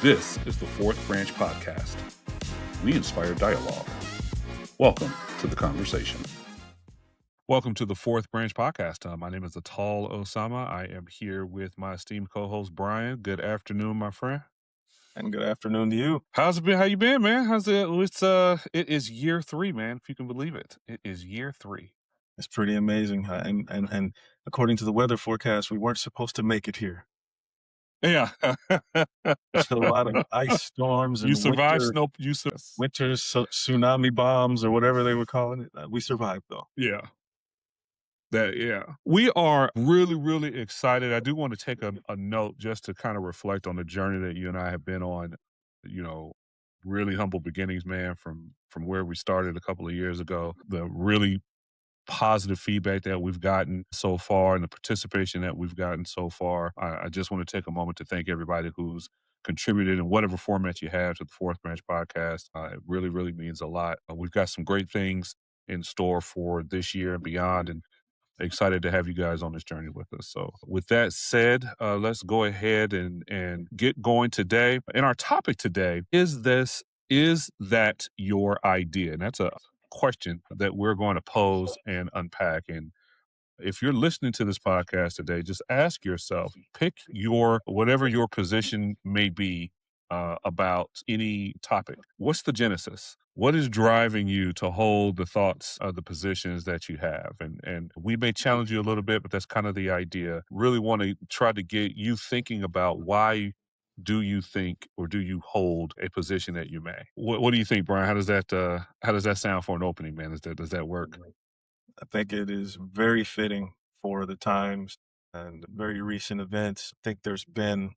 This is the Fourth Branch Podcast. We inspire dialogue. Welcome to the conversation. Welcome to the Fourth Branch Podcast. My name is Ataul Osama. I am here with my esteemed co-host, Brian. Good afternoon, my friend. And good afternoon to you. How's it been? How you been, man? How's it? It is year 3, man, if you can believe it. It is year 3. It's pretty amazing. And according to the weather forecast, we weren't supposed to make it here. Yeah. There's a lot of ice storms and You survived winter tsunami bombs or whatever they were calling it. We survived, though. Yeah. We are really, really excited. I do want to take a note just to kind of reflect on the journey that you and I have been on, really humble beginnings, man, from where we started a couple of years ago. The really positive feedback that we've gotten so far and the participation that we've gotten so far. I just want to take a moment to thank everybody who's contributed in whatever format you have to the Fourth Branch Podcast. It really, really means a lot. We've got some great things in store for this year and beyond, and excited to have you guys on this journey with us. So with that said, let's go ahead and get going today. And our topic today is that your idea? And that's a question that we're going to pose and unpack. And if you're listening to this podcast today, just ask yourself, pick whatever your position may be about any topic. What's the genesis? What is driving you to hold the thoughts of the positions that you have? And we may challenge you a little bit, but that's kind of the idea. Really want to try to get you thinking about why do you think or do you hold a position that you may? What do you think, Brian? How does that sound for an opening, man? Does that work? I think it is very fitting for the times and very recent events. I think there's been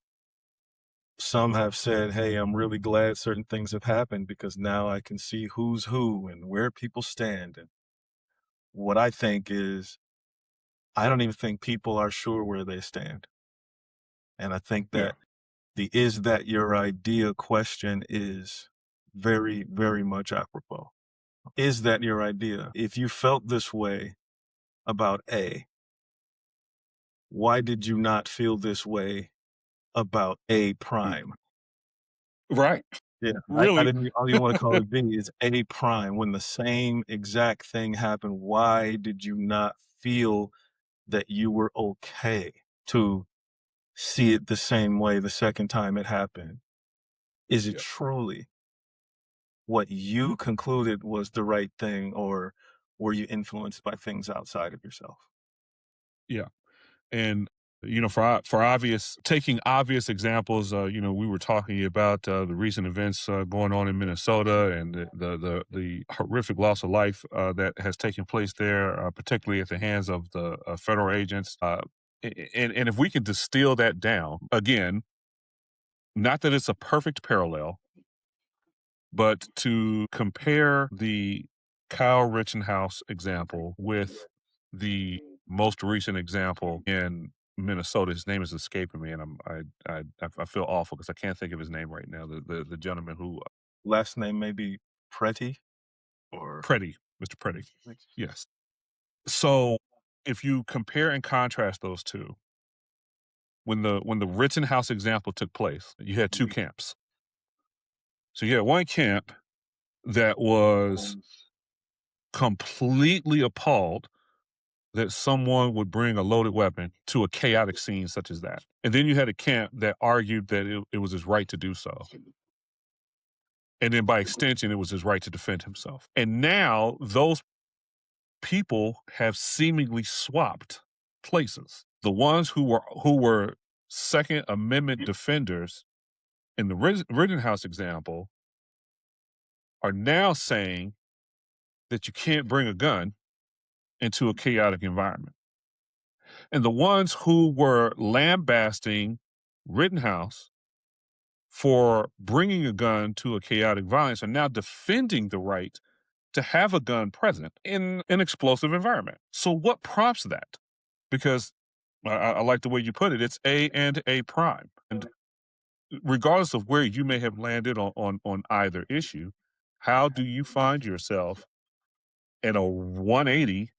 some have said, hey, I'm really glad certain things have happened because now I can see who's who and where people stand. And what I think is, I don't even think people are sure where they stand. And I think that the is that your idea question is very, very much apropos. Is that your idea? If you felt this way about A, why did you not feel this way about A prime? Right. Yeah, Really? I didn't want to call it B. It's A prime. When the same exact thing happened, why did you not feel that you were okay to see it the same way the second time it happened? Is it truly what you concluded was the right thing, or were you influenced by things outside of yourself? Yeah. And for taking obvious examples, we were talking about the recent events going on in Minnesota and the horrific loss of life that has taken place there, particularly at the hands of the federal agents. And if we can distill that down, again, not that it's a perfect parallel, but to compare the Kyle Rittenhouse example with the most recent example in Minnesota. His name is escaping me, and I feel awful because I can't think of his name right now. The gentleman who Last name may be Pretty or Preddy, Mr. Preddy. Yes. So if you compare and contrast those two, when the Rittenhouse example took place, you had two camps. So you had one camp that was completely appalled that someone would bring a loaded weapon to a chaotic scene such as that. And then you had a camp that argued that it was his right to do so. And then by extension, it was his right to defend himself. And now those people have seemingly swapped places. The ones who were Second Amendment defenders in the Rittenhouse example are now saying that you can't bring a gun into a chaotic environment. And the ones who were lambasting Rittenhouse for bringing a gun to a chaotic violence are now defending the right to have a gun present in an explosive environment. So what prompts that? Because I like the way you put it, it's A and A prime. And regardless of where you may have landed on either issue, how do you find yourself at a 180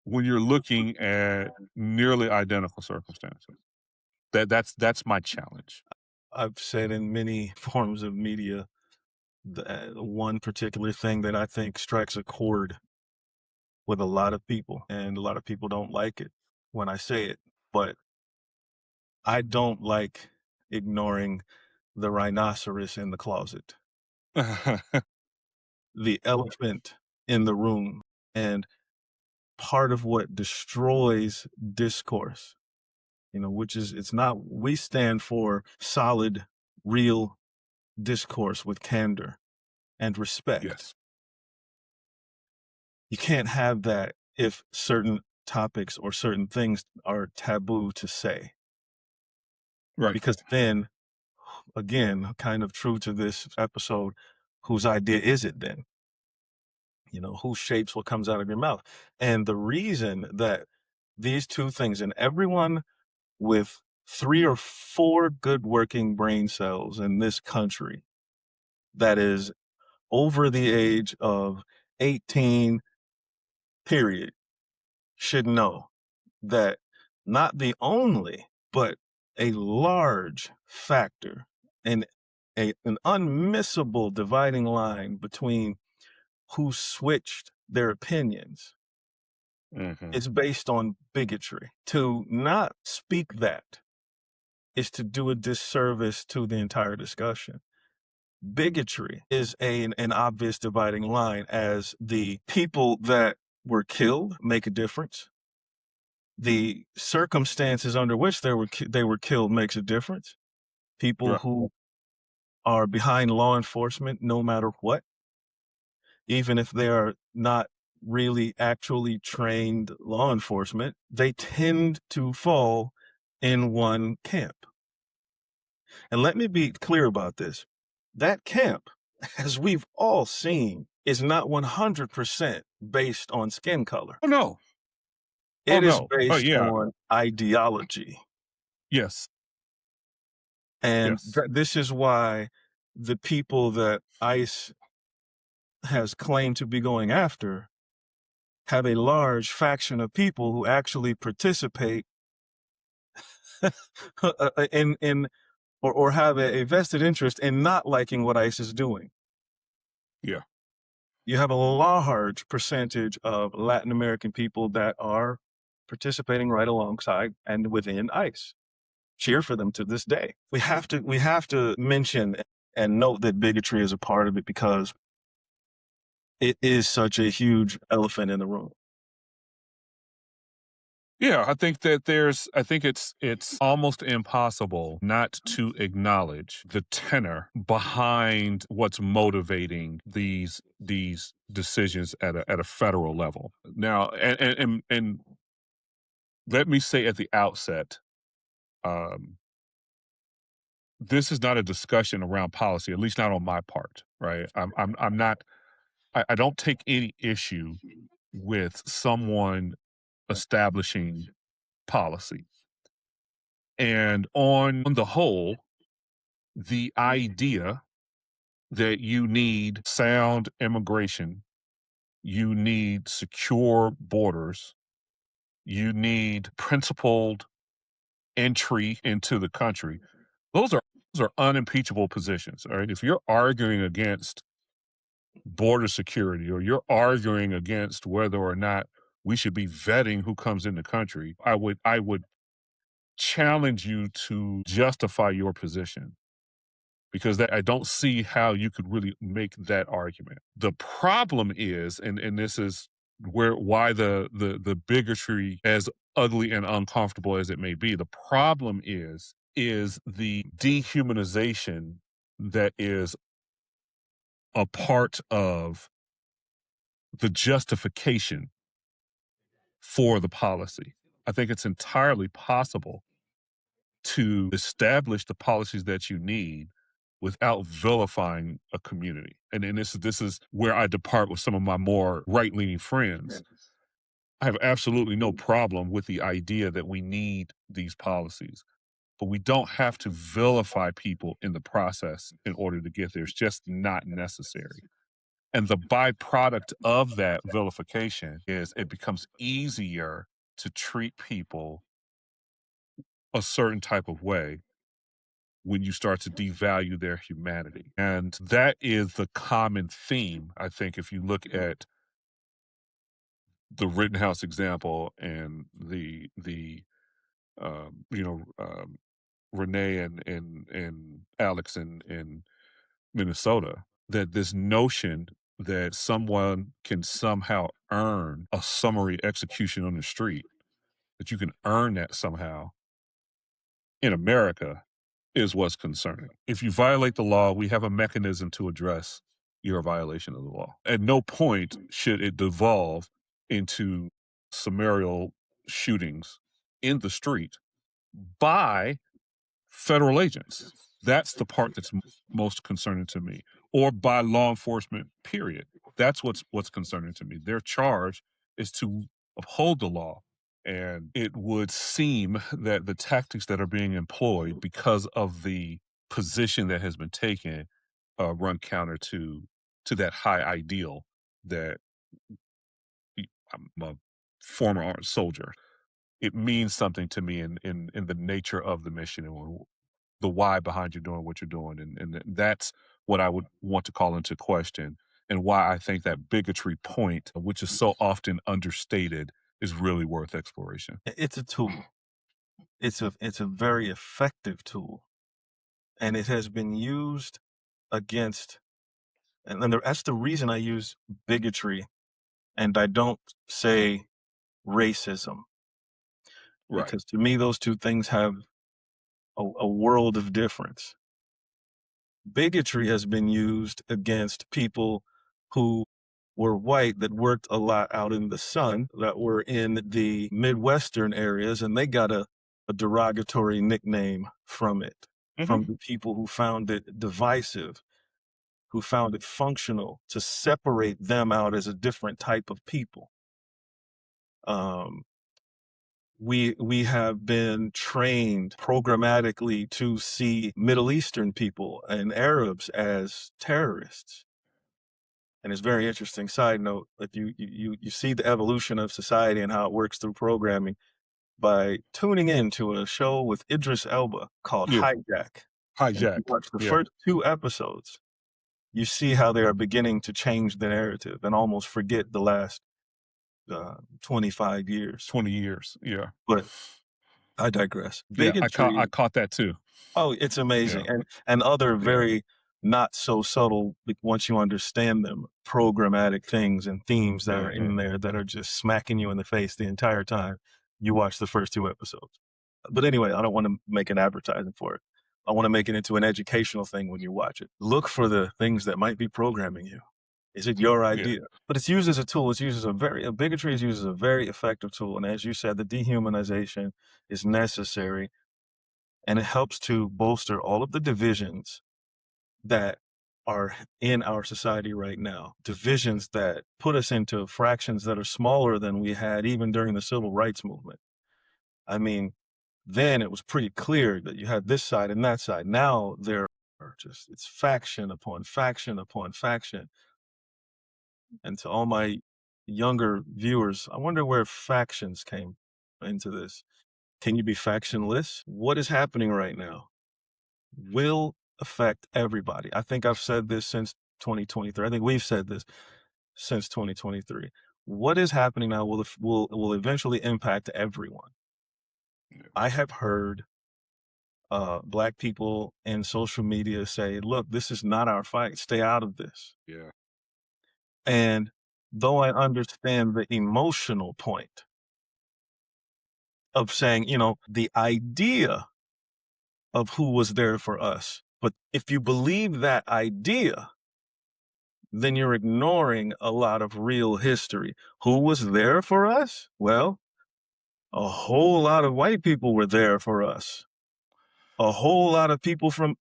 when you're looking at nearly identical circumstances? That's my challenge. I've said in many forms of media, one particular thing that I think strikes a chord with a lot of people, and a lot of people don't like it when I say it, but I don't like ignoring the rhinoceros in the closet, the elephant in the room, and part of what destroys discourse, which is it's not we stand for solid, real discourse with candor and respect. Yes. You can't have that if certain topics or certain things are taboo to say, Right. because then, again, kind of true to this episode, whose idea is it then? Who shapes what comes out of your mouth? And the reason that these two things, and everyone with 3 or 4 good working brain cells in this country that is over the age of 18, period, should know that not the only, but a large factor and an unmissable dividing line between who switched their opinions Mhm. is based on bigotry. To not speak that is to do a disservice to the entire discussion. Bigotry is an obvious dividing line, as the people that were killed make a difference. The circumstances under which they were killed makes a difference. People Right. who are behind law enforcement, no matter what, even if they are not really actually trained law enforcement, they tend to fall in one camp. And let me be clear about this. That camp, as we've all seen, is not 100% based on skin color. Oh, no. Oh, It is no. Oh, based yeah. on ideology. Yes. And Yes. this is why the people that ICE has claimed to be going after have a large faction of people who actually participate in or have a vested interest in not liking what ICE is doing. Yeah. You have a large percentage of Latin American people that are participating right alongside and within ICE. Cheer for them to this day. We have to mention and note that bigotry is a part of it, because it is such a huge elephant in the room. Yeah, I think it's almost impossible not to acknowledge the tenor behind what's motivating these decisions at a federal level. Now, and let me say at the outset, um, this is not a discussion around policy, at least not on my part, right? I'm not I don't take any issue with someone establishing policy. And on the whole, the idea that you need sound immigration, you need secure borders, you need principled entry into the country, those are unimpeachable positions. All right. If you're arguing against border security, or you're arguing against whether or not we should be vetting who comes in the country, I would challenge you to justify your position, because that I don't see how you could really make that argument. The problem is, and this is why the bigotry, as ugly and uncomfortable as it may be, the problem is the dehumanization that is a part of the justification for the policy. I think it's entirely possible to establish the policies that you need without vilifying a community. And this is where I depart with some of my more right-leaning friends. I have absolutely no problem with the idea that we need these policies, but we don't have to vilify people in the process in order to get there. It's just not necessary. And the byproduct of that vilification is it becomes easier to treat people a certain type of way when you start to devalue their humanity. And that is the common theme, I think, if you look at the Rittenhouse example and Renee and Alex in Minnesota, that this notion that someone can somehow earn a summary execution on the street, that you can earn that somehow in America is what's concerning. If you violate the law, we have a mechanism to address your violation of the law. At no point should it devolve into summarial shootings in the street by federal agents. That's the part that's most concerning to me, or by law enforcement. Period. That's what's concerning to me. Their charge is to uphold the law, and it would seem that the tactics that are being employed because of the position that has been taken run counter to that high ideal that I'm a former armed soldier. It means something to me in the nature of the mission and the why behind you doing what you're doing. And that's what I would want to call into question, and why I think that bigotry point, which is so often understated, is really worth exploration. It's a tool. It's a very effective tool, and it has been used against that's the reason I use bigotry and I don't say racism, Right. because to me those 2 things have a world of difference. Bigotry has been used against people who were white that worked a lot out in the sun, that were in the Midwestern areas, and they got a derogatory nickname from it, Hmm. from the people who found it divisive, who found it functional to separate them out as a different type of people. Um, we have been trained programmatically to see Middle Eastern people and Arabs as terrorists. And it's very interesting side note that you see the evolution of society and how it works through programming by tuning in to a show with Idris Elba called Yeah. Hijack. And if you Hijack. watch the Yeah. first 2 episodes, you see how they are beginning to change the narrative and almost forget the last 25 years. 20 years. Yeah. But I digress. Yeah. I Bigotry, caught that too. oh, it's Yeah. amazing, and other Yeah. very not so subtle, once you understand them, programmatic things and themes that are Hmm. in there that are just smacking you in the face the entire time you watch the first 2 episodes. But anyway, I don't wanna make an advertising for it. I wanna make it into an educational thing when you watch it. Look for the things that might be programming you. Is it your Yeah. idea? But it's used as a tool. It's used as bigotry is used as a very effective tool, and as you said, the dehumanization is necessary, and it helps to bolster all of the divisions that are in our society right now. Divisions that put us into fractions that are smaller than we had even during the civil rights movement. I mean, then it was pretty clear that you had this side and that side. Now there are just it's faction upon faction upon faction. And to all my younger viewers, I wonder where factions came into this. Can you be factionless? What is happening right now will affect everybody. I think I've said this since 2023. I think we've said this since 2023. What is happening now will eventually impact everyone. I have heard black people in social media say, "Look, this is not our fight. Stay out of this." Yeah. And though I understand the emotional point of saying, the idea of who was there for us, but if you believe that idea, then you're ignoring a lot of real history. Who was there for us? Well, a whole lot of white people were there for us. A whole lot of people from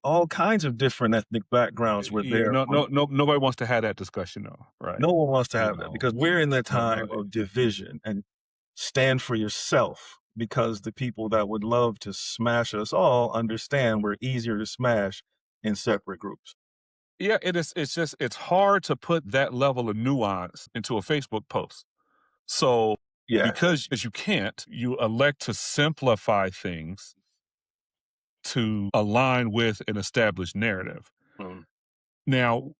all kinds of different ethnic backgrounds were Yeah. there No. for us. No. No. Nobody wants to have that discussion, though. Right. No one wants to You have that know. because we're in the time Nobody. of division and stand for yourself, because the people that would love to smash us all understand we're easier to smash in separate groups. Yeah, it is. It's just it's hard to put that level of nuance into a Facebook post. So Yes. because as you can't, you elect to simplify things to align with an established narrative. Mm. Now,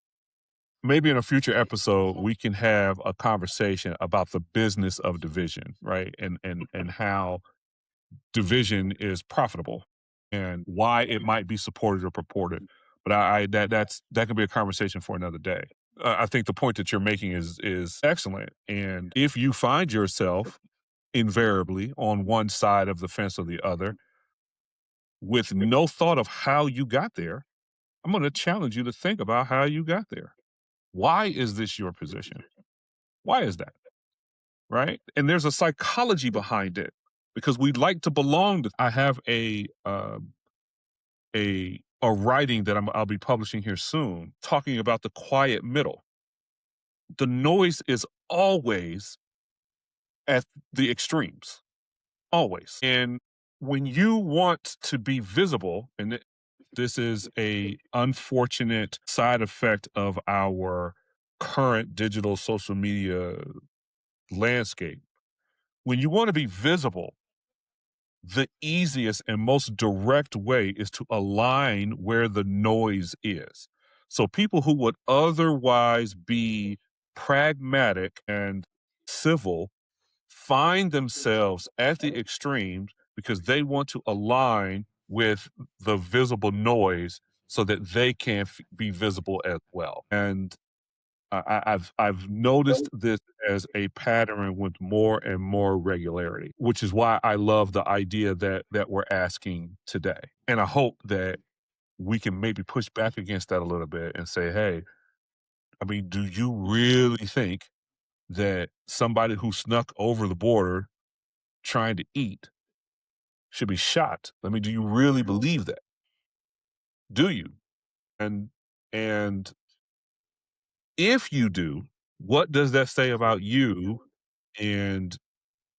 maybe in a future episode we can have a conversation about the business of division, right? And how division is profitable and why it might be supported or purported. But that could be a conversation for another day. I think the point that you're making is excellent. And if you find yourself invariably on one side of the fence or the other with no thought of how you got there, I'm going to challenge you to think about how you got there. Why is this your position? Why is that? Right? And there's a psychology behind it because we like to belong to. I have a writing that I'll be publishing here soon, talking about the quiet middle. The noise is always at the extremes, always. And when you want to be visible, and this is a unfortunate side effect of our current digital social media landscape. When you want to be visible, the easiest and most direct way is to align where the noise is. So people who would otherwise be pragmatic and civil find themselves at the extremes because they want to align with the visible noise so that they can be visible as well. And I've noticed this as a pattern with more and more regularity, which is why I love the idea that we're asking today. And I hope that we can maybe push back against that a little bit and say, hey, I mean, do you really think that somebody who snuck over the border trying to eat should be shot? I mean, do you really believe that? Do you? And and if you do, what does that say about you and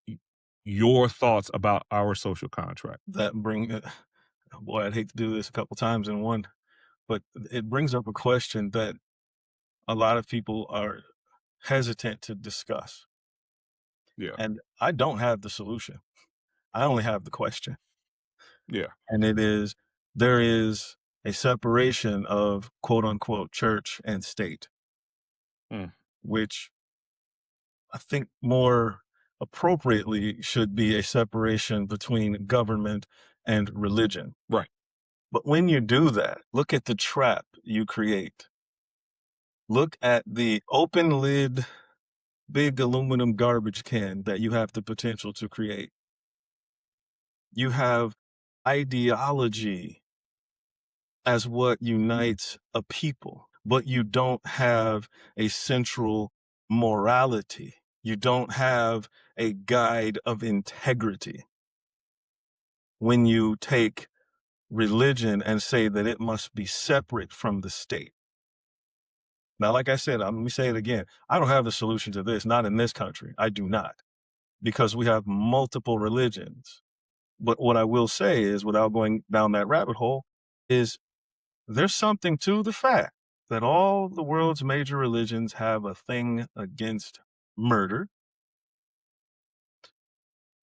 y your thoughts about our social contract? That bring boy, I'd hate to do this a couple times in one, but it brings up a question that a lot of people are hesitant to discuss, Yeah, and I don't have the solution. I only have the question, yeah, and it is, there is a separation of quote unquote church and state, mm, which I think more appropriately should be a separation between government and religion. right, But when you do that, look at the trap you create. Look at the open lid, big aluminum garbage can that you have the potential to create. You have ideology as what unites a people, but you don't have a central morality. You don't have a guide of integrity. When you take religion and say that it must be separate from the state. Now, like I said, let me say it again. I don't have the solution to this, not in this country. I do not, because we have multiple religions. But what I will say is, without going down that rabbit hole, is there's something to the fact that all the world's major religions have a thing against murder.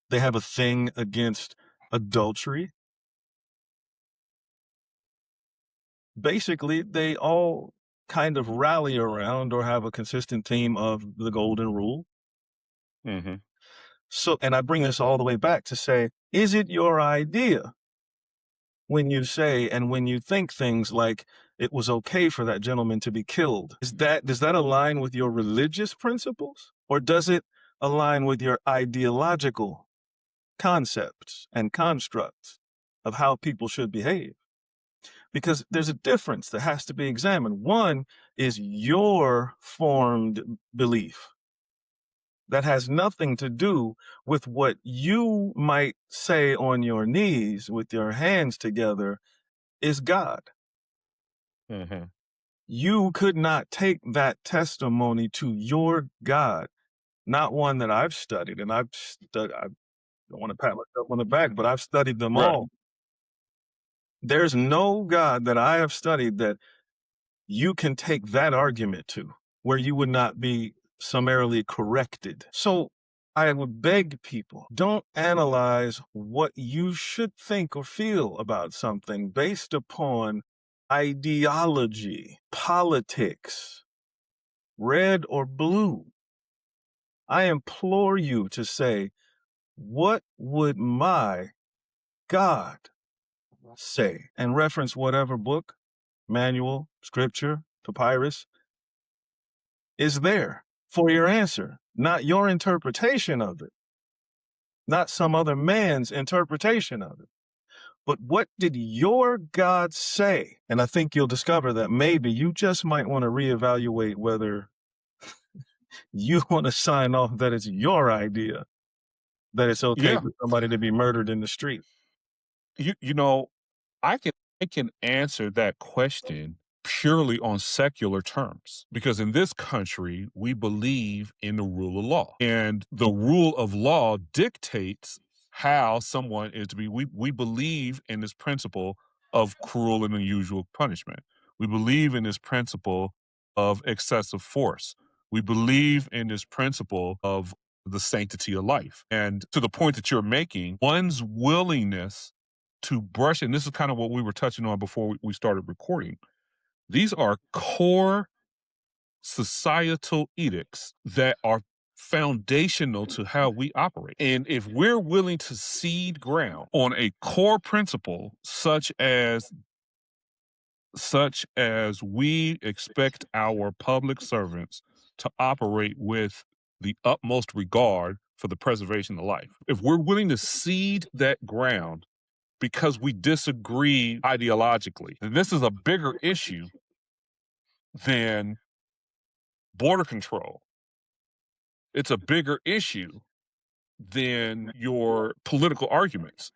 They have a thing against adultery. Basically, they all kind of rally around or have a consistent theme of the golden rule. mhm, So, and I bring this all the way back to say, is it your idea when you say and when you think things like it was okay for that gentleman to be killed? Does that align with your religious principles, or does it align with your ideological concepts and constructs of how people should behave? Because there's a difference that has to be examined. One is your formed belief that has nothing to do with what you might say on your knees with your hands together is God. mhm, You could not take that testimony to your God, not one that I've studied, and I don't want to pat myself on the back, but I've studied them right, all. There's no God that I have studied that you can take that argument to where you would not be summarily corrected. So I would beg people, don't analyze what you should think or feel about something based upon ideology, politics, red or blue. I implore you to say, what would my God say? And reference whatever book, manual, scripture, papyrus is there for your answer, not your interpretation of it, not some other man's interpretation of it. But what did your God say? And I think you'll discover that maybe you just might want to reevaluate whether you want to sign off that it's your idea that it's okay Yeah. for somebody to be murdered in the street. You know, I can answer that question purely on secular terms because in this country we believe in the rule of law. And the rule of law dictates how someone is to be we believe in this principle of cruel and unusual punishment. We believe in this principle of excessive force. We believe in this principle of the sanctity of life. And to the point that you're making, one's willingness to brush, and this is kind of what we were touching on before we started recording. These are core societal edicts that are foundational to how we operate. And if we're willing to cede ground on a core principle such as we expect our public servants to operate with the utmost regard for the preservation of life. If we're willing to cede that ground because we disagree ideologically. And this is a bigger issue than border control. It's a bigger issue than your political arguments.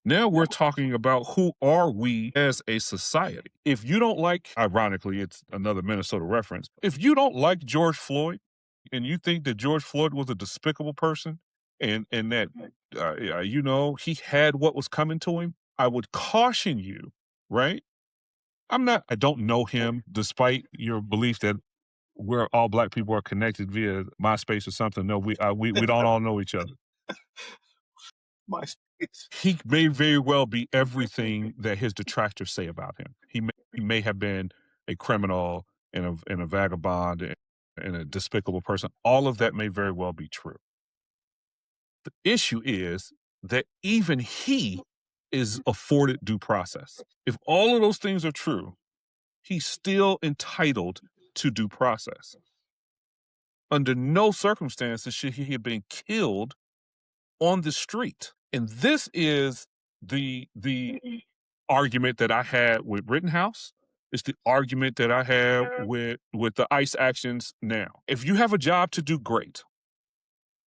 Now we're talking about who are we as a society. If you don't like, ironically, it's another Minnesota reference. If you don't like George Floyd and you think that George Floyd was a despicable person and that he had what was coming to him, I would caution you, right? I don't know him despite your belief that we're all black people are connected via MySpace or something. No, we don't all know each other. My space. He may very well be everything that his detractors say about him. He may have been a criminal and a vagabond and a despicable person. All of that may very well be true. The issue is that even he is afforded due process. If all of those things are true, he's still entitled to due process. Under no circumstances should he have been killed on the street. And this is the argument that I had with Rittenhouse. It's the argument that I have with the ICE actions now. If you have a job to do, great.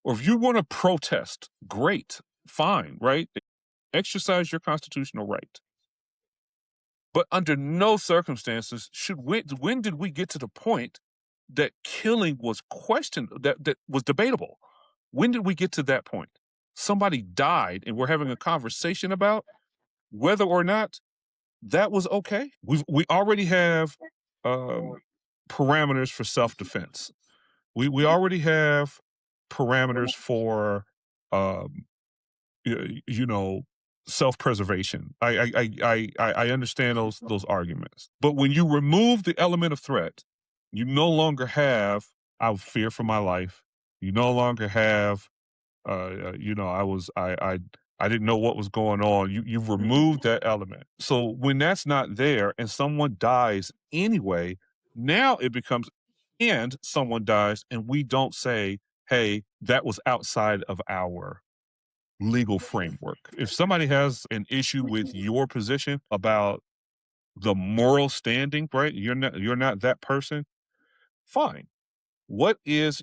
Or if you want to protest, great, fine, right? Exercise your constitutional right. But under no circumstances when did we get to the point that killing was questioned, that was debatable? When did we get to that point? Somebody died and we're having a conversation about whether or not that was okay. We already have parameters for self-defense. We already have parameters for um, you know, self-preservation. I understand those arguments, but when you remove the element of threat, you no longer have I fear for my life. You no longer have I didn't know what was going on. You've removed that element. So when that's not there and someone dies anyway, now it becomes and someone dies and we don't say, hey, that was outside of our legal framework. If somebody has an issue with your position about the moral standing, right? You're not that person. Fine. What is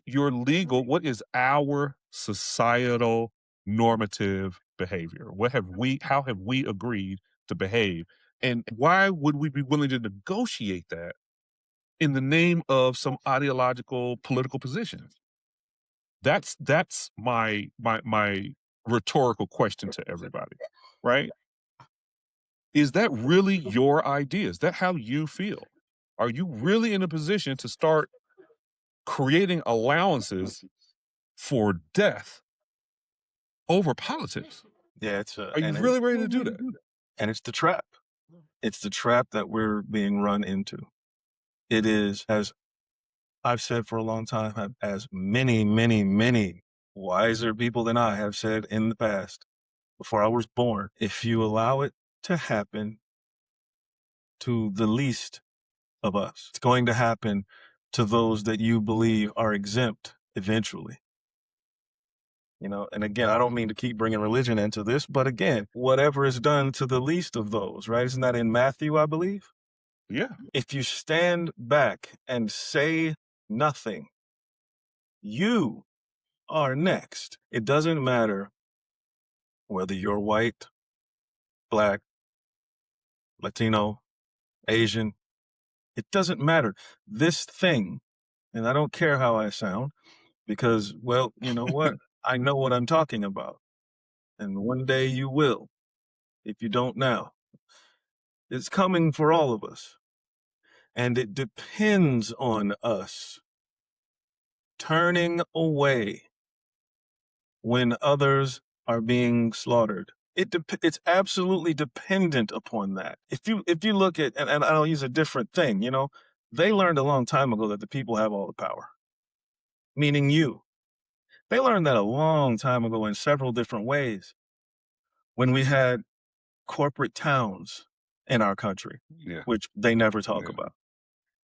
our societal normative behavior? How have we agreed to behave? And why would we be willing to negotiate that in the name of some ideological political position? That's my rhetorical question to everybody, right? Is that really your idea? Is that how you feel? Are you really in a position to start creating allowances for death over politics. Yeah, Are you really ready to do that? and it's the trap. It's the trap that we're being run into. It is, as I've said for a long time, as many, many, many wiser people than I have said in the past, before I was born, if you allow it to happen to the least of us, it's going to happen to those that you believe are exempt eventually. And again, I don't mean to keep bringing religion into this, but again, whatever is done to the least of those, right? Isn't that in Matthew, I believe? Yeah, If you stand back and say nothing, you are next. It doesn't matter whether you're white, black, Latino, Asian. It doesn't matter. This thing, and I don't care how I sound because, well, you know what? I know what I'm talking about. And one day you will, if you don't now. It's coming for all of us. And it depends on us turning away when others are being slaughtered. It's absolutely dependent upon that. If you look at, and I'll use a different thing, they learned a long time ago that the people have all the power, meaning you. They learned that a long time ago in several different ways when we had corporate towns in our country, yeah, which they never talk yeah. about.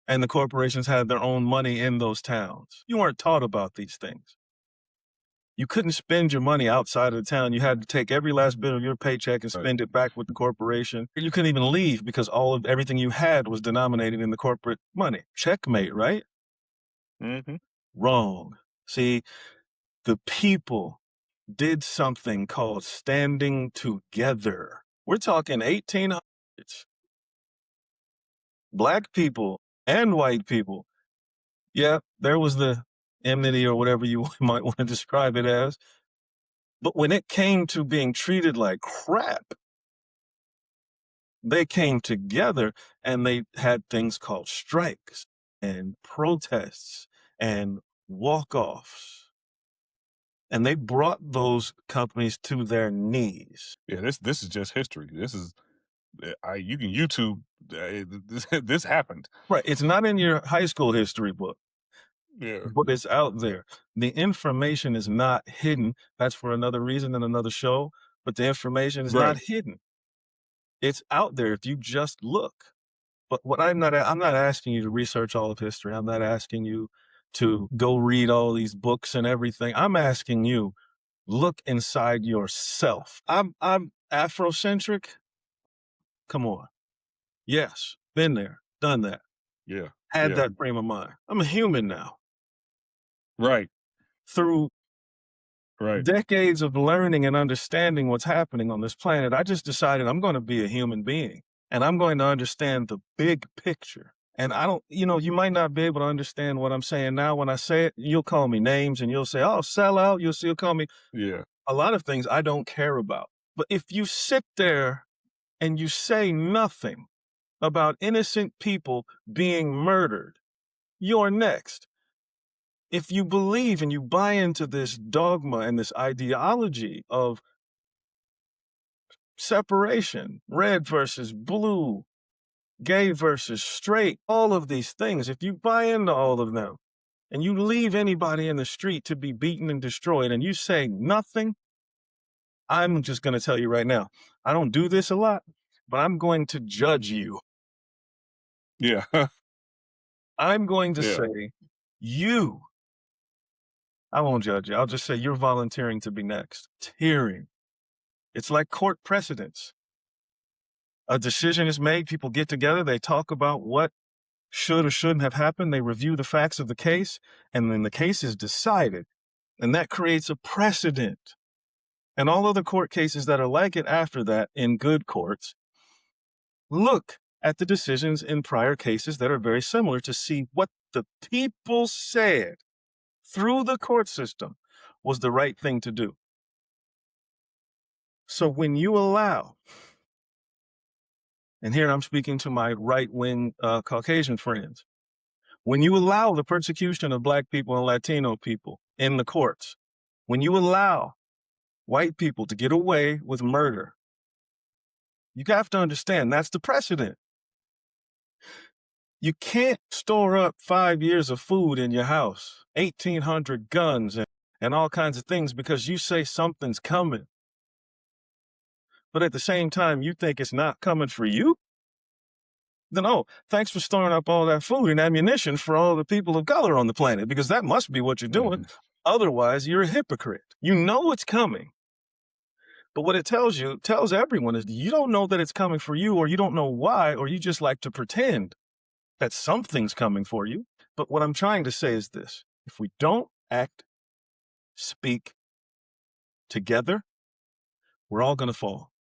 And the corporations had their own money in those towns. You weren't taught about these things. You couldn't spend your money outside of the town. You had to take every last bit of your paycheck and Right. spend it back with the corporation. You couldn't even leave because everything you had was denominated in the corporate money. Checkmate, right? Mhm. Wrong. See, the people did something called standing together. We're talking 1800s. Black people and white people. Yeah, there was the enmity or whatever you might want to describe it as. But when it came to being treated like crap, they came together and they had things called strikes and protests and walk-offs. And they brought those companies to their knees. Yeah, this is just history. This is you can YouTube this happened. Right. It's not in your high school history book, Yeah, but it's out there. The information is not hidden. That's for another reason and another show. But the information is not right. hidden. It's out there if you just look. But I'm not asking you to research all of history. I'm not asking you to go read all these books and everything. I'm asking you, look inside yourself. I'm Afrocentric. Come on. Yes, been there, done that, Yeah, had yeah. that frame of mind. I'm a human now. Right, Through right. decades of learning and understanding what's happening on this planet, I just decided I'm going to be a human being and I'm going to understand the big picture. And I don't, you might not be able to understand what I'm saying now. When I say it, you'll call me names and you'll say, oh, sell out. You'll still call me Yeah, a lot of things I don't care about. But if you sit there and you say nothing about innocent people being murdered, you're next. If you believe and you buy into this dogma and this ideology of separation, red versus blue, gay versus straight, all of these things, if you buy into all of them and you leave anybody in the street to be beaten and destroyed and you say nothing, I'm just going to tell you right now, I don't do this a lot, but I'm going to judge you. yeah, I'm going to yeah, say, you, I won't judge you. I'll just say you're volunteering to be next. Tearing. It's like court precedents. A decision is made, people get together, they talk about what should or shouldn't have happened, they review the facts of the case, and then the case is decided. And that creates a precedent. And all other court cases that are like it after that in good courts look at the decisions in prior cases that are very similar to see what the people said through the court system was the right thing to do. So when you allow, and here I'm speaking to my right-wing Caucasian friends, when you allow the persecution of Black people and Latino people in the courts, When you allow white people to get away with murder, you have to understand that's the precedent. You can't store up 5 years of food in your house, 1,800 guns, and all kinds of things because you say something's coming. But at the same time, you think it's not coming for you? Then, oh, thanks for storing up all that food and ammunition for all the people of color on the planet, because that must be what you're doing. Mhm. Otherwise, you're a hypocrite. You know it's coming. But what it tells everyone is you don't know that it's coming for you, or you don't know why, or you just like to pretend that something's coming for you. But what I'm trying to say is this: if we don't act, speak together, we're all going to fall.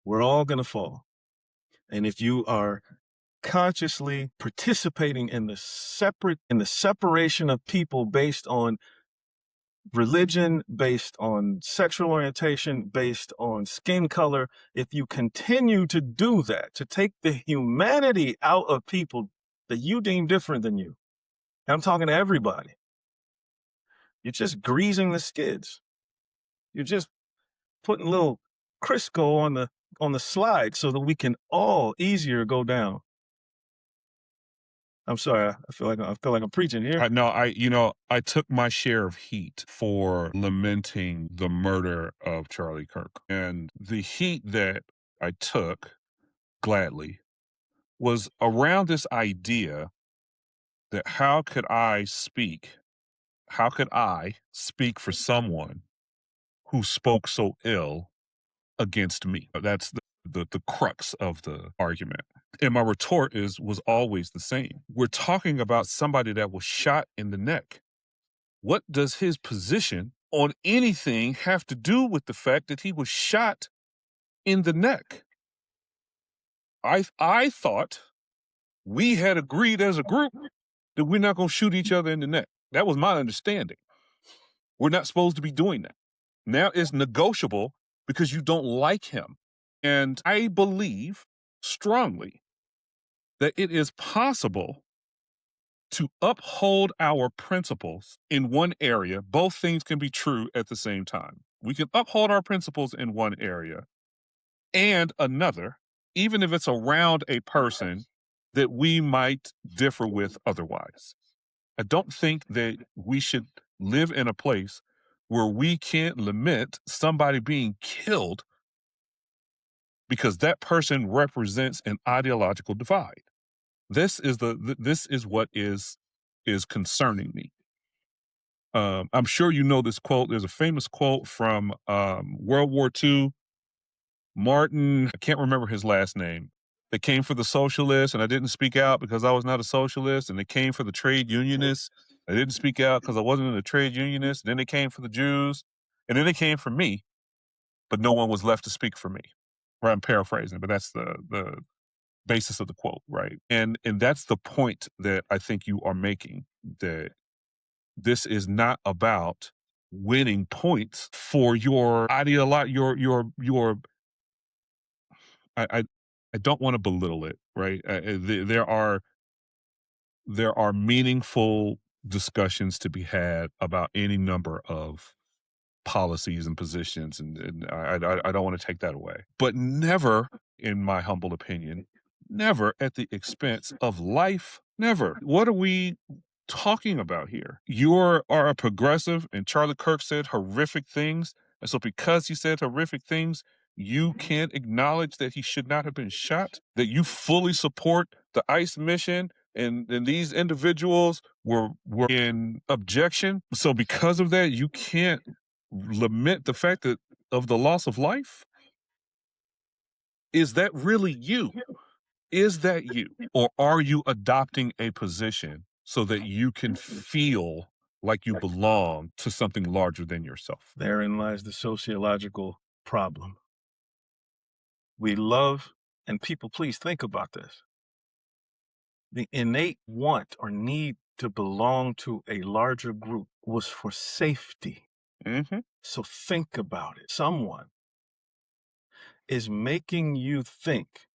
We're all going to fall. And if you are consciously participating in the separation of people based on religion, based on sexual orientation, based on skin color, if you continue to do that, to take the humanity out of people that you deem different than you, and I'm talking to everybody, you're just greasing the skids. You're just putting a little Crisco on the slide so that we can all easier go down. I'm sorry, I feel like I'm preaching here. I know I took my share of heat for lamenting the murder of Charlie Kirk. And the heat that I took gladly was around this idea that how could I speak for someone who spoke so ill against me? That's the crux of the argument. And my retort was always the same. We're talking about somebody that was shot in the neck. What does his position on anything have to do with the fact that he was shot in the neck? I thought we had agreed as a group that we're not going to shoot each other in the neck. That was my understanding. We're not supposed to be doing that. Now it's negotiable because you don't like him. And I believe strongly that it is possible to uphold our principles in one area. Both things can be true at the same time. We can uphold our principles in one area and another, even if it's around a person that we might differ with otherwise. I don't think that we should live in a place where we can't lament somebody being killed because that person represents an ideological divide. This is what is concerning me. I'm sure you know this quote. There's a famous quote from World War II. Martin, I can't remember his last name. They came for the socialists, and I didn't speak out because I was not a socialist. And they came for the trade unionists. I didn't speak out because I wasn't a trade unionist. Then they came for the Jews, and then they came for me, but no one was left to speak for me. Right? I'm paraphrasing, but that's the basis of the quote, right? And that's the point that I think you are making, that this is not about winning points for your ideology, your I I I don't wanna belittle it, right? There are meaningful discussions to be had about any number of policies and positions, and I don't wanna take that away. But never, in my humble opinion, never at the expense of life, never. What are we talking about here? You are a progressive, and Charlie Kirk said horrific things, and so because he said horrific things, you can't acknowledge that he should not have been shot, that you fully support the ICE mission, and these individuals were in objection. So because of that, you can't lament the fact that of the loss of life? Is that really you? Is that you? Or are you adopting a position so that you can feel like you belong to something larger than yourself? Therein lies the sociological problem. We love, and people, please think about this. The innate want or need to belong to a larger group was for safety. Mhm. So think about it. Someone is making you think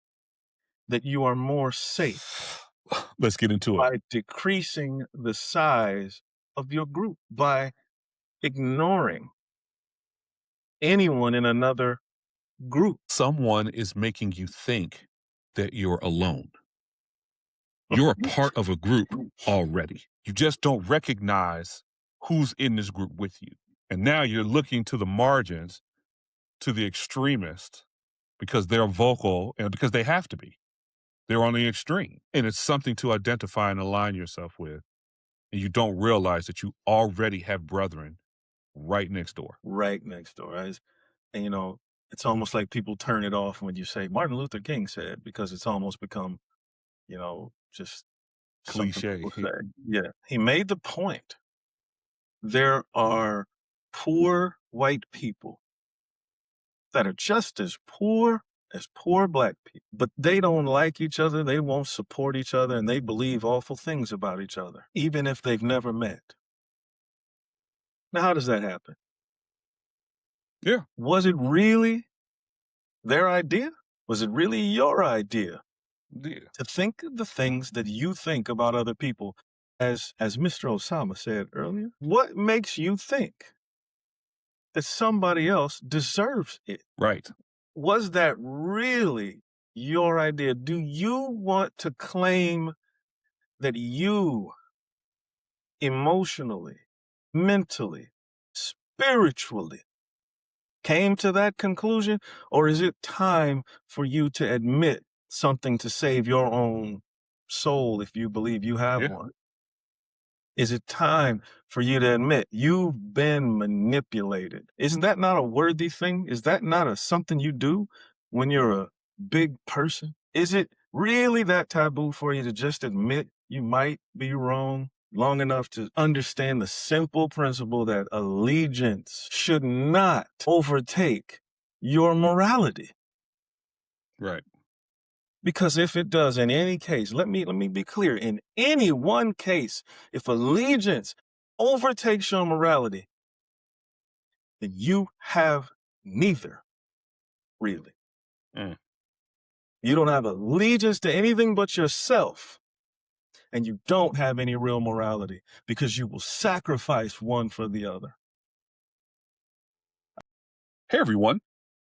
that you are more safe Let's get into it. by decreasing the size of your group, by ignoring anyone in another group. Someone is making you think that you're alone. You're a part of a group already. You just don't recognize who's in this group with you. And now you're looking to the margins, to the extremists, because they're vocal and because they have to be. They're on the extreme. And it's something to identify and align yourself with. And you don't realize that you already have brethren right next door. Right next door. And, it's almost like people turn it off when you say Martin Luther King said, because it's almost become, just something Cliche. people say. Yeah. He made the point. There are poor white people that are just as poor black people, but they don't like each other. They won't support each other, and they believe awful things about each other, even if they've never met. Now, how does that happen? Yeah. Was it really their idea? Was it really your idea Yeah. to think the things that you think about other people? As Mr. Osama said earlier, what makes you think that somebody else deserves it? Right. Was that really your idea? Do you want to claim that you emotionally, mentally, spiritually came to that conclusion? Or is it time for you to admit something to save your own soul if you believe you have Yeah. one? Is it time for you to admit you've been manipulated? Isn't that not a worthy thing? Is that not a something you do when you're a big person? Is it really that taboo for you to just admit you might be wrong long enough to understand the simple principle that allegiance should not overtake your morality? Right. Because if it does in any case, let me be clear, in any one case, if allegiance overtakes your morality, then you have neither, really. Mm. You don't have allegiance to anything but yourself, and you don't have any real morality because you will sacrifice one for the other. Hey, everyone.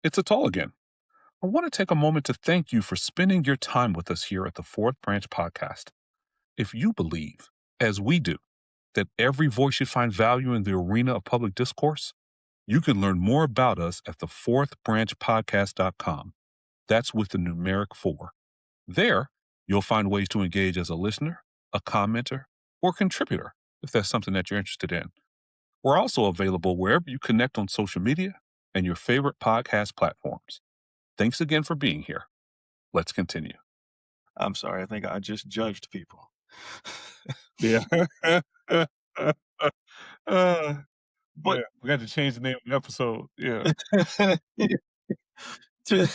It's Ataul again. I want to take a moment to thank you for spending your time with us here at the Fourth Branch Podcast. If you believe, as we do, that every voice should find value in the arena of public discourse, you can learn more about us at the fourthbranchpodcast.com. That's with the numeric 4. There, you'll find ways to engage as a listener, a commenter, or contributor if that's something that you're interested in. We're also available wherever you connect on social media and your favorite podcast platforms. Thanks again for being here. Let's continue. I'm sorry, I think I just judged people. Yeah. uh, But yeah. We got to change the name of the episode. Yeah. to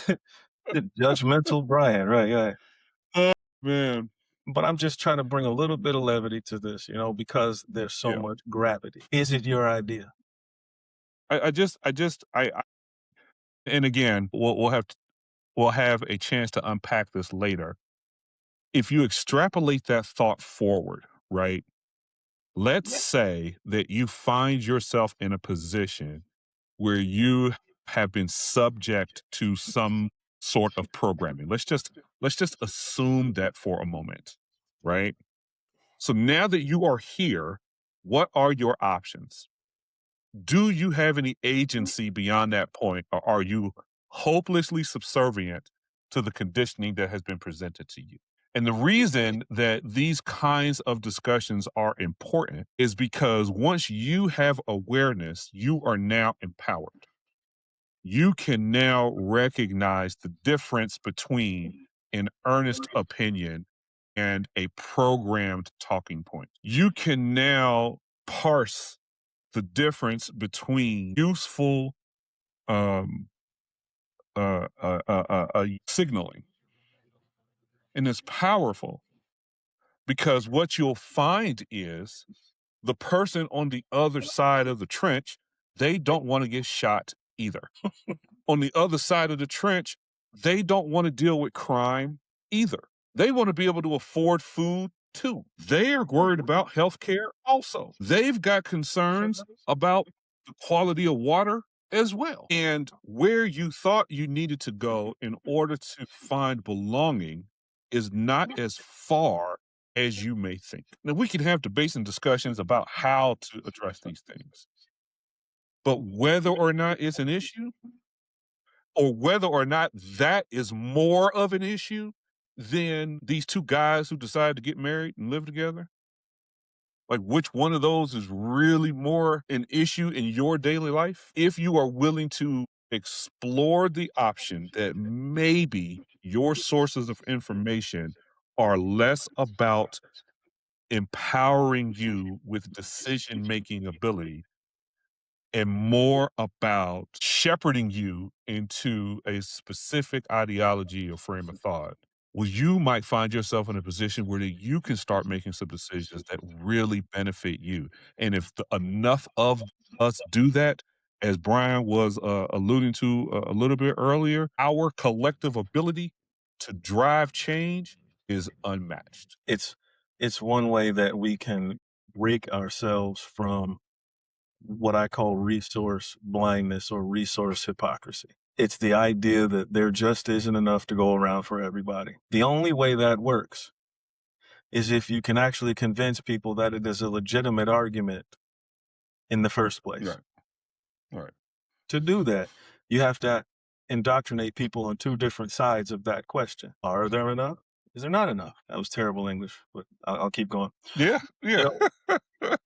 judgmental Brian, right, right. Oh, man. But I'm just trying to bring a little bit of levity to this, because there's so Yeah. much gravity. Is it your idea? I and again, we'll have a chance to unpack this later. If you extrapolate that thought forward, right? Let's Yeah. say that you find yourself in a position where you have been subject to some sort of programming. Let's just assume that for a moment, right? So now that you are here, what are your options? Do you have any agency beyond that point, or are you hopelessly subservient to the conditioning that has been presented to you? And the reason that these kinds of discussions are important is because once you have awareness, you are now empowered. You can now recognize the difference between an earnest opinion and a programmed talking point. You can now parse the difference between useful um, signaling. And it's powerful because what you'll find is the person on the other side of the trench, they don't want to get shot either. On the other side of the trench, they don't want to deal with crime either. They want to be able to afford food too. They are worried about health care also. They've got concerns about the quality of water as well. And where you thought you needed to go in order to find belonging is not as far as you may think. Now, we can have debates and discussions about how to address these things, but whether or not it's an issue, or whether or not that is more of an issue than these two guys who decided to get married and live together, like, which one of those is really more an issue in your daily life? If you are willing to explore the option that maybe your sources of information are less about empowering you with decision making ability and more about shepherding you into a specific ideology or frame of thought, well, you might find yourself in a position where that you can start making some decisions that really benefit you. And if enough of us do that, as Brian was alluding to a little bit earlier, our collective ability to drive change is unmatched. It's one way that we can rig ourselves from what I call resource blindness or resource hypocrisy. It's the idea that there just isn't enough to go around for everybody. The only way that works is if you can actually convince people that it is a legitimate argument in the first place. Right. Right. To do that, you have to indoctrinate people on two different sides of that question. Are there enough? Is there not enough? That was terrible English, but I'll keep going. Yeah. You Yeah. know,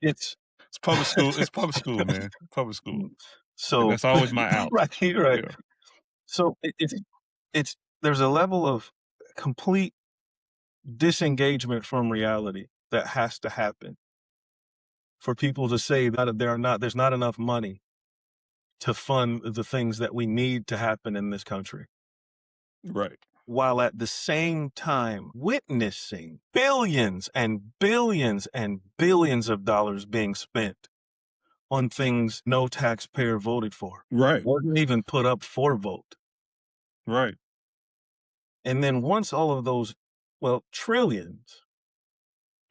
it's It's public school. It's public school, man. Public school. And so that's always my out. right, right. Yeah. So it's there's a level of complete disengagement from reality that has to happen for people to say that there's not enough money to fund the things that we need to happen in this country, Right. while at the same time witnessing billions and billions and billions of dollars being spent on things no taxpayer voted for, Right. wasn't even put up for vote. Right. And then once all of those, well, trillions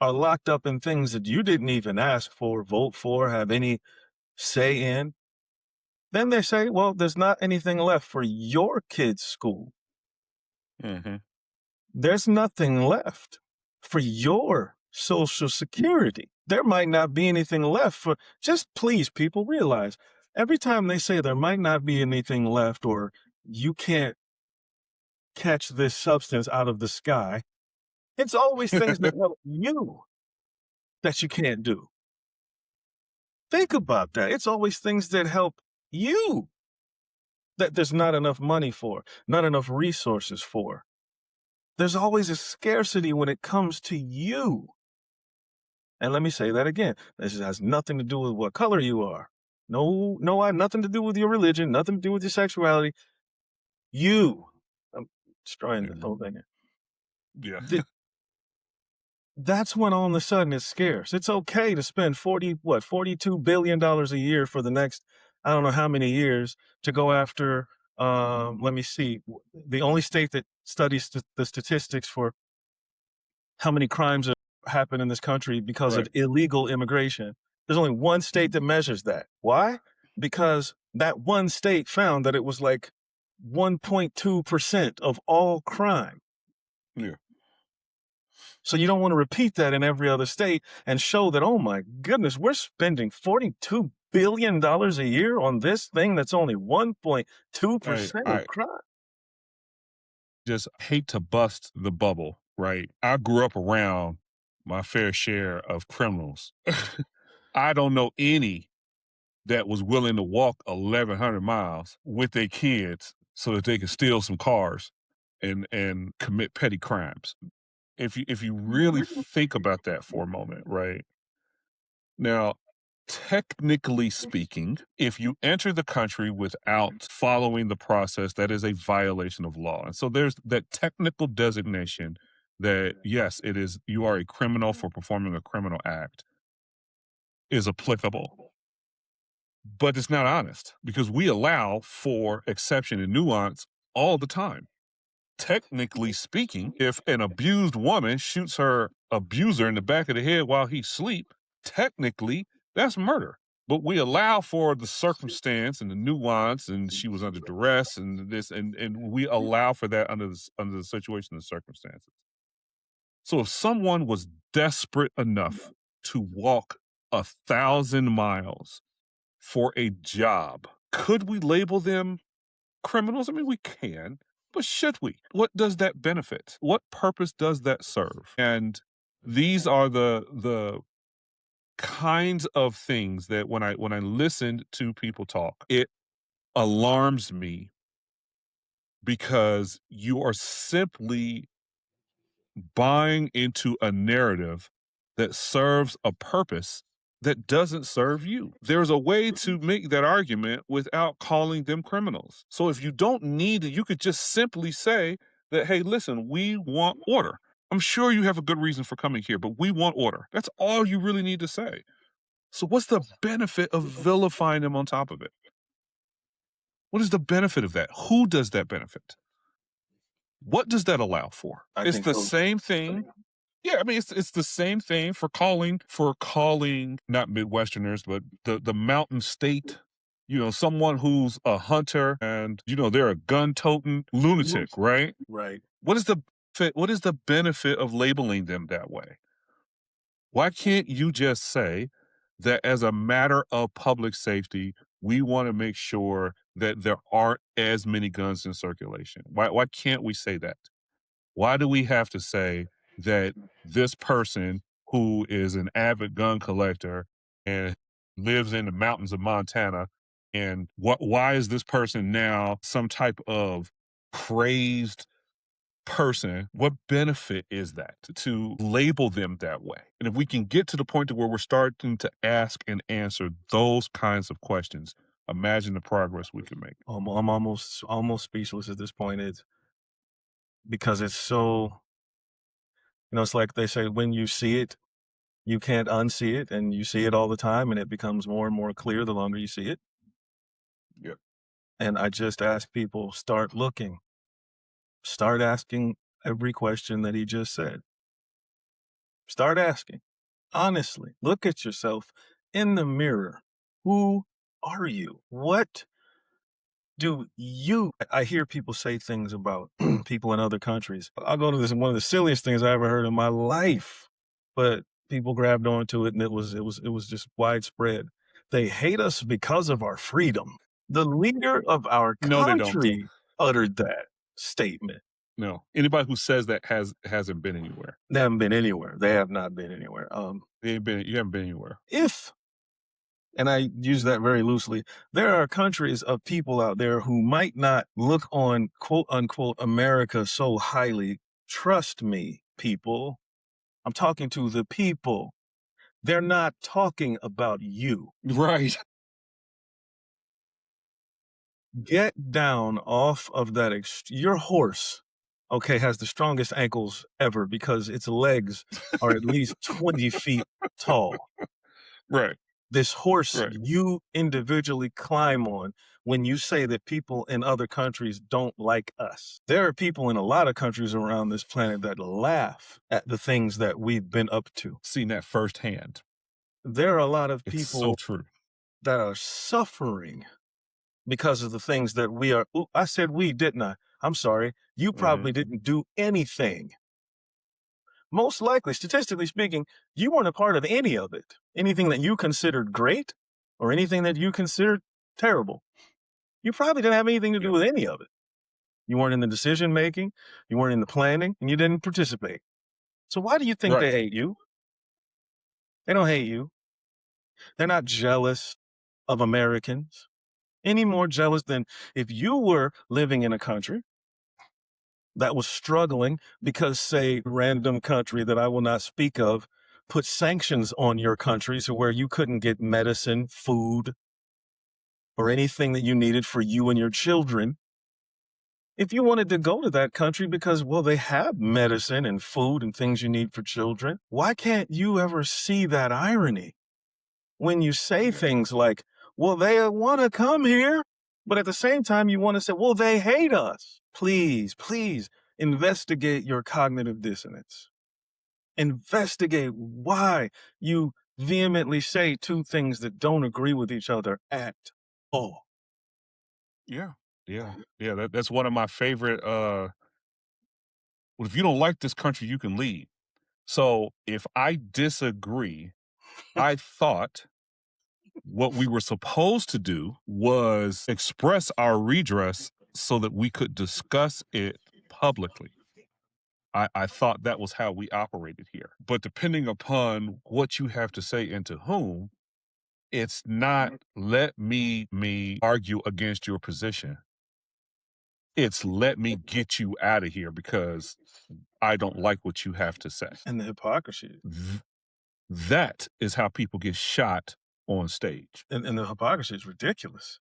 are locked up in things that you didn't even ask for, vote for, have any say in, then they say, well, there's not anything left for your kid's school. Mhm. There's nothing left for your social security. There might not be anything left for, just please, people realize every time they say there might not be anything left or you can't catch this substance out of the sky, it's always things that help you that you can't do. Think about that. It's always things that help you that there's not enough money for, not enough resources for. There's always a scarcity when it comes to you. And let me say that again. This has nothing to do with what color you are. No, no, I nothing to do with your religion, nothing to do with your sexuality. You. I'm destroying Yeah. the whole thing. Yeah. That's when all of a sudden it's scarce. It's okay to spend $42 billion a year for the next, I don't know how many years to go after, let me see, the only state that studies the statistics for how many crimes have happened in this country because of Right. illegal immigration. There's only one state that measures that. Why? Because that one state found that it was like 1.2% of all crime. Yeah. So you don't want to repeat that in every other state and show that, oh my goodness, we're spending $42 billion a year on this thing that's only Hey, 1.2% of I crime. just hate to bust the bubble, right? I grew up around my fair share of criminals. I don't know any that was willing to walk 1,100 miles with their kids so that they could steal some cars and commit petty crimes. If you really think about that for a moment, right? Now, technically speaking, if you enter the country without following the process, that is a violation of law. And so there's that technical designation that, yes, it is, you are a criminal for performing a criminal act is applicable, but it's not honest because we allow for exception and nuance all the time. Technically speaking, if an abused woman shoots her abuser in the back of the head while he's asleep, technically that's murder. but we allow for the circumstance and the nuance, and she was under duress and this, and we allow for that under the situation and circumstances. So if someone was desperate enough to walk 1,000 miles for a job, could we label them criminals? I mean, we can, but should we? What does that benefit? What purpose does that serve? And these are the kinds of things that when I listen to people talk, it alarms me because you are simply buying into a narrative that serves a purpose that doesn't serve you. There's a way to make that argument without calling them criminals. So if you don't need it, you could just simply say that, hey, listen, we want order. I'm sure you have a good reason for coming here, but we want order. That's all you really need to say. So what's the benefit of vilifying them on top of it? What is the benefit of that? Who does that benefit? What does that allow for? I It's think the those same thing. Yeah, I mean, it's the same thing for calling not Midwesterners, but the mountain state, someone who's a hunter and they're a gun-toting lunatic, right? right. What is the benefit of labeling them that way? Why can't you just say that as a matter of public safety, we want to make sure that there aren't as many guns in circulation? Why can't we say that? Why do we have to say that this person who is an avid gun collector and lives in the mountains of Montana, and why is this person now some type of crazed person? What benefit is that to label them that way? And if we can get to the point to where we're starting to ask and answer those kinds of questions, imagine the progress we can make. I'm almost speechless at this point. It's because it's so, it's like they say, when you see it, you can't unsee it, and you see it all the time, and it becomes more and more clear the longer you see it. Yeah. And I just ask people, start looking, start asking every question that he just said. Start asking. Honestly, look at yourself in the mirror. Who are you? What do you I hear people say things about people in other countries. I'll go to this one of the silliest things I ever heard in my life, but people grabbed onto it and it was just widespread. They hate us because of our freedom. The leader of our No, they don't. country uttered that statement. No. Anybody who says that hasn't been anywhere. They haven't been anywhere. They have not been anywhere. You haven't been anywhere. If and I use that very loosely, there are countries of people out there who might not look on quote unquote America so highly. Trust me, people. I'm talking to the people. They're not talking about you. Right. Get down off of that. Your horse, okay, has the strongest ankles ever because its legs are at least 20 feet tall. Right. This horse Right. you individually climb on when you say that people in other countries don't like us. There are people in a lot of countries around this planet that laugh at the things that we've been up to. Seen that firsthand. There are a lot of It's so people true. that are suffering because of the things that we are. Ooh, I said we, didn't I? I'm sorry. You probably Mhm. didn't do anything. Most likely, statistically speaking, you weren't a part of any of it. Anything that you considered great or anything that you considered terrible. You probably didn't have anything to do Yeah. with any of it. You weren't in the decision making, you weren't in the planning, and you didn't participate. So why do you think Right. they hate you? They don't hate you. They're not jealous of Americans, any more jealous than if you were living in a country that was struggling because, say, random country that I will not speak of put sanctions on your country to where you couldn't get medicine, food, or anything that you needed for you and your children. If you wanted to go to that country because, well, they have medicine and food and things you need for children, why can't you ever see that irony when you say Yeah. things like, well, they want to come here, but at the same time, you want to say, well, they hate us. Please, please investigate your cognitive dissonance. Investigate why you vehemently say two things that don't agree with each other at all. Yeah. Yeah. Yeah. That's one of my favorite. Well, if you don't like this country, you can leave. So if I disagree, I thought what we were supposed to do was express our redress so that we could discuss it publicly. I thought that was how we operated here. But depending upon what you have to say and to whom, it's not let me argue against your position. It's let me get you out of here because I don't like what you have to say. And the hypocrisy. Th- that is how people get shot on stage. And the hypocrisy is ridiculous.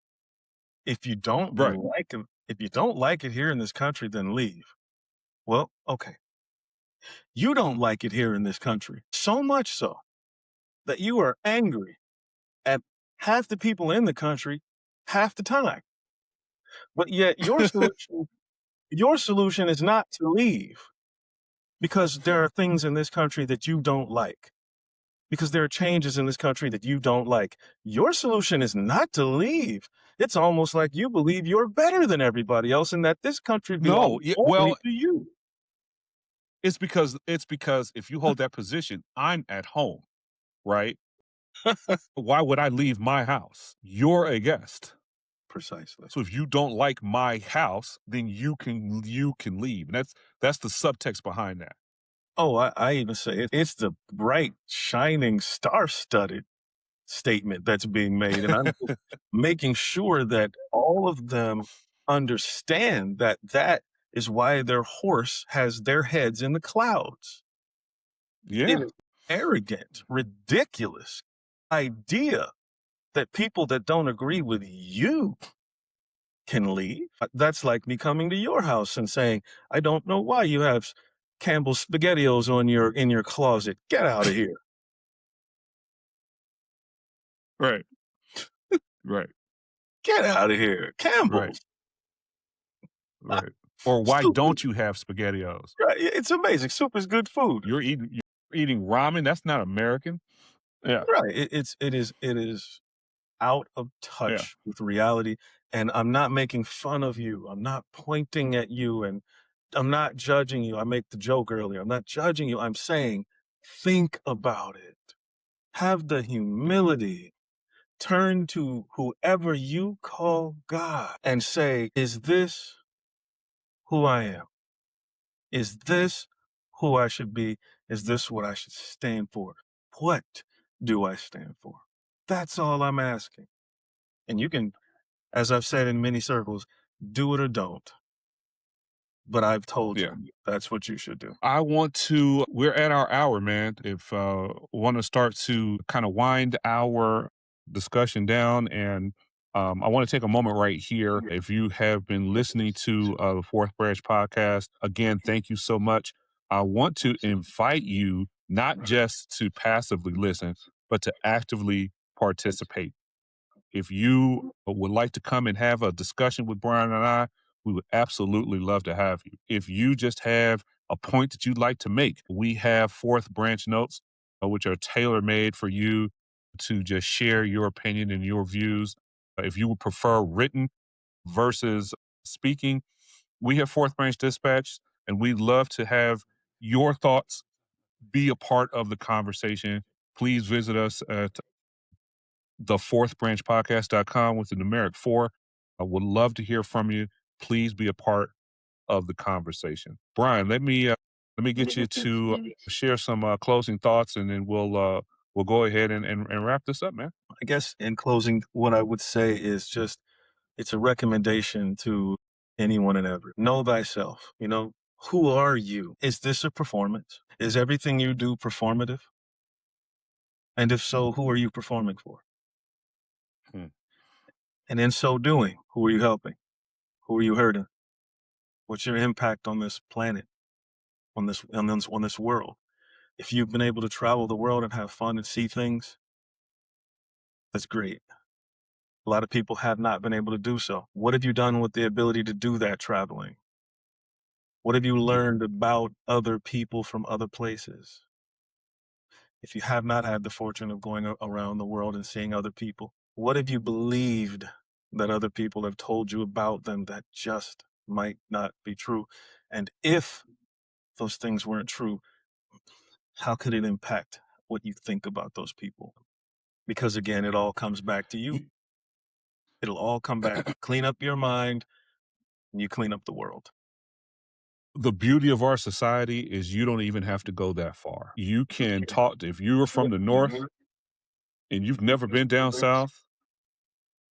If you don't Right. like it, if you don't like it here in this country, then leave. Well, okay. You don't like it here in this country, so much so that you are angry at half the people in the country half the time. But yet your solution is not to leave because there are things in this country that you don't like. Because there are changes in this country that you don't like. Your solution is not to leave. It's almost like you believe you're better than everybody else and that this country belongs No, yeah, only well, to you. it's because if you hold that position, I'm at home, right? Why would I leave my house? You're a guest. Precisely. So if you don't like my house, then you can leave. And that's the subtext behind that. Oh, I even say it's the bright, shining, star-studded statement that's being made, and I'm just making sure that all of them understand that that is why their horse has their heads in the clouds. It Yeah. is arrogant, ridiculous idea that people that don't agree with you can leave. That's like me coming to your house and saying, "I don't know why you have Campbell's SpaghettiOs on your closet. Get out of here." Right. Right. Get out of here. Right. Campbell's. Right. Or why Soup is don't you have SpaghettiOs? right. It's amazing. Soup is good food. You're eating ramen. That's not American. Yeah. Right. It is out of Yeah. touch with reality. And I'm not making fun of you. I'm not pointing at you and I'm not judging you. I make the joke earlier. I'm not judging you. I'm saying, think about it. Have the humility. Turn to whoever you call God and say, is this who I am? Is this who I should be? Is this what I should stand for? What do I stand for? That's all I'm asking. And you can, as I've said in many circles, do it or don't. But I've told Yeah. you that's what you should do. We're at our hour, man. If want to start to kind of wind our discussion down, and I want to take a moment right here. If you have been listening to the Fourth Branch podcast, again, thank you so much. I want to invite you not just to passively listen, but to actively participate. If you would like to come and have a discussion with Brian and I, we would absolutely love to have you. If you just have a point that you'd like to make, we have Fourth Branch notes, which are tailor made for you to just share your opinion and your views. If you would prefer written versus speaking, we have Fourth Branch Dispatch, and we'd love to have your thoughts be a part of the conversation. Please visit us at thefourthbranchpodcast.com with the numeric 4. I would love to hear from you. Please be a part of the conversation. Brian, let me get you to share some closing thoughts, and then we'll go ahead and wrap this up, man. I guess in closing, what I would say is just it's a recommendation to anyone and every. Know thyself. Who are you? Is this a performance? Is everything you do performative? And if so, who are you performing for? Hmm. And in so doing, who are you helping? Who are you hurting? What's your impact on this planet, on this world? If you've been able to travel the world and have fun and see things, that's great. A lot of people have not been able to do so. What have you done with the ability to do that traveling? What have you learned about other people from other places? if you have not had the fortune of going around the world and seeing other people, what have you believed that other people have told you about them that just might not be true? And if those things weren't true, how could it impact what you think about those people? Because again, it all comes back to you. It'll all come back. Clean up your mind, and you clean up the world. The beauty of our society is you don't even have to go that far. You can talk if you are from the North and you've never been down South,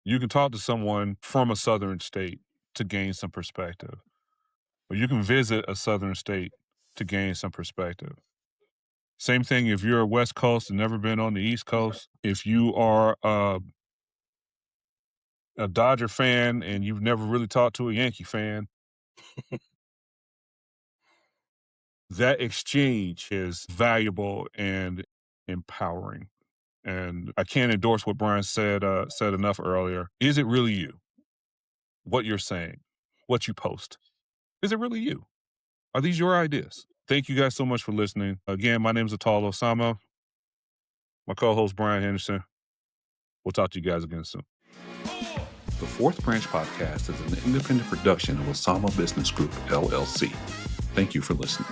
you can talk to someone from a Southern state to gain some perspective. Or you can visit a Southern state to gain some perspective. Same thing if you're a West Coast and never been on the East Coast. If you are a Dodger fan and you've never really talked to a Yankee fan, that exchange is valuable and empowering. And I can't endorse what Brian said enough earlier. Is it really you? What you're saying, what you post, is it really you? Are these your ideas? Thank you guys so much for listening. Again, my name is Ataul Osama. My co-host Brian Henderson. We'll talk to you guys again soon. The Fourth Branch Podcast is an independent production of Osama Business Group LLC. Thank you for listening.